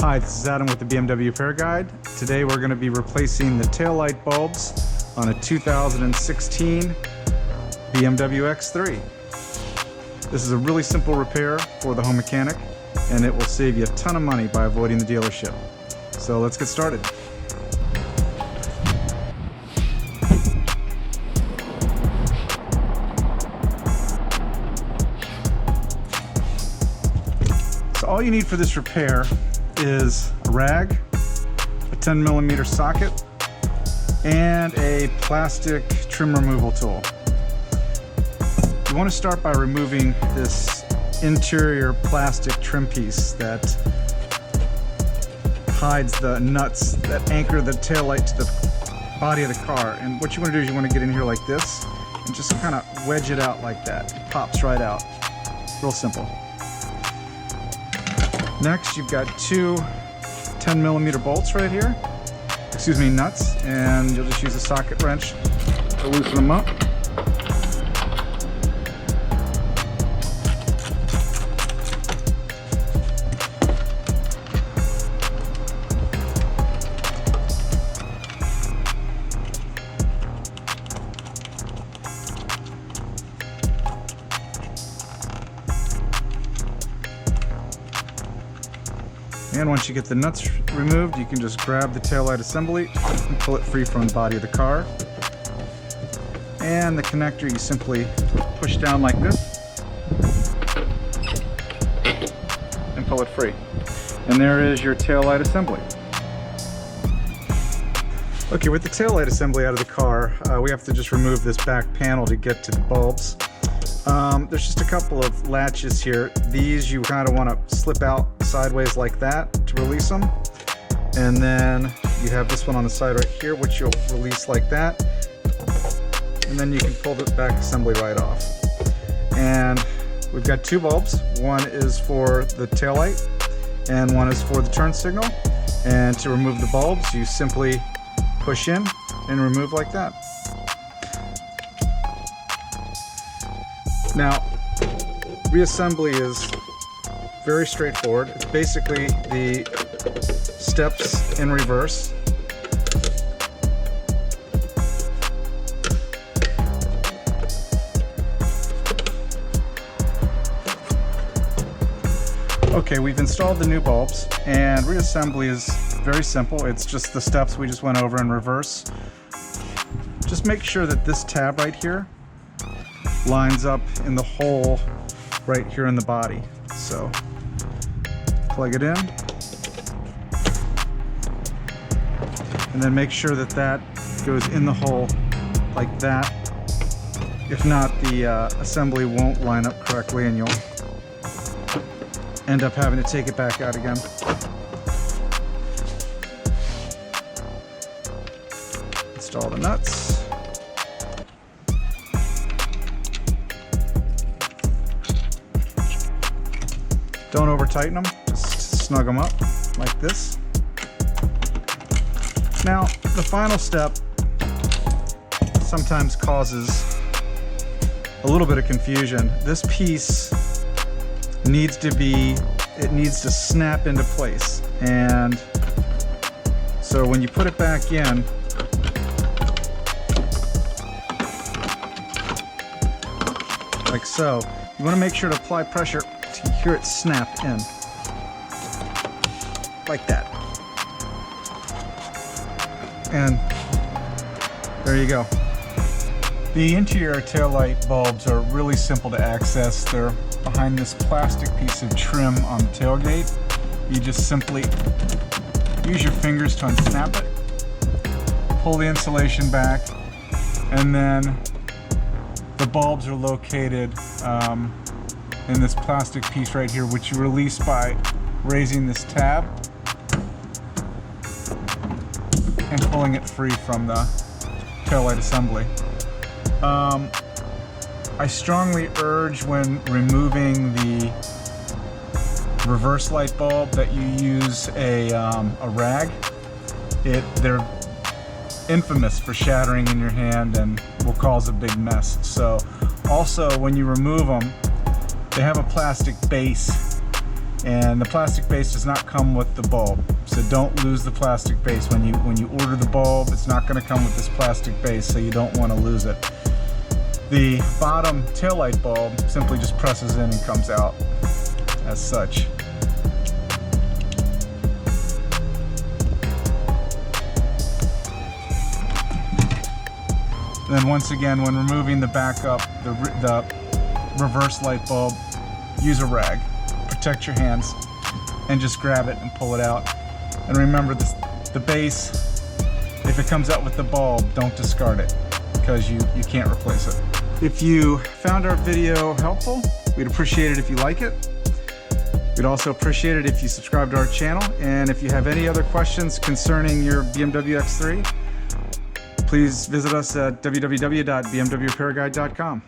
Hi, this is Adam with the BMW Repair Guide. Today we're going to be replacing the taillight bulbs on a 2016 BMW X3. This is a really simple repair for the home mechanic, and it will save you a ton of money by avoiding the dealership. So let's get started. So all you need for this repair is a rag, a 10mm socket, and a plastic trim removal tool. You want to start by removing this interior plastic trim piece that hides the nuts that anchor the taillight to the body of the car. And what you want to do is you want to get in here like this and just kind of wedge it out like that. It pops right out. Real simple. Next, you've got two 10mm bolts right here. Excuse me, nuts. And you'll just use a socket wrench to loosen them up. And once you get the nuts removed, you can just grab the taillight assembly and pull it free from the body of the car. And the connector you simply push down like this and pull it free. And there is your taillight assembly. Okay, with the taillight assembly out of the car, we have to just remove this back panel to get to the bulbs. There's just a couple of latches here. These you kind of want to slip out sideways like that to release them. And then you have this one on the side right here, which you'll release like that. And then you can pull the back assembly right off. And we've got two bulbs. One is for the taillight and one is for the turn signal. And to remove the bulbs, you simply push in and remove like that. Now, reassembly is very straightforward. It's basically the steps in reverse. Okay, we've installed the new bulbs, and reassembly is very simple. It's just the steps we just went over in reverse. Just make sure that this tab right here lines up in the hole right here in the body. So plug it in and then make sure that that goes in the hole like that. If not, the assembly won't line up correctly and you'll end up having to take it back out again. Install the nuts. Don't over tighten them, just snug them up like this. Now, the final step sometimes causes a little bit of confusion. This piece needs to snap into place. And so when you put it back in, like so, you want to make sure to apply pressure to hear it snap in, like that. And there you go. The interior taillight bulbs are really simple to access. They're behind this plastic piece of trim on the tailgate. You just simply use your fingers to unsnap it, pull the insulation back, and then the bulbs are located in this plastic piece right here, which you release by raising this tab and pulling it free from the taillight assembly. I strongly urge when removing the reverse light bulb that you use a rag. They're infamous for shattering in your hand and will cause a big mess. So also when you remove them, they have a plastic base And the plastic base does not come with the bulb, so don't lose the plastic base. When you order the bulb, it's not going to come with this plastic base, so you don't want to lose it. The bottom taillight bulb simply just presses in and comes out as such. And then once again, when removing the backup, the reverse light bulb, use a rag. Protect your hands and just grab it and pull it out. And remember this, the base, if it comes out with the bulb, don't discard it because you can't replace it. If you found our video helpful, we'd appreciate it if you like it. We'd also appreciate it if you subscribe to our channel. And if you have any other questions concerning your BMW X3, please visit us at www.bmwrepairguide.com.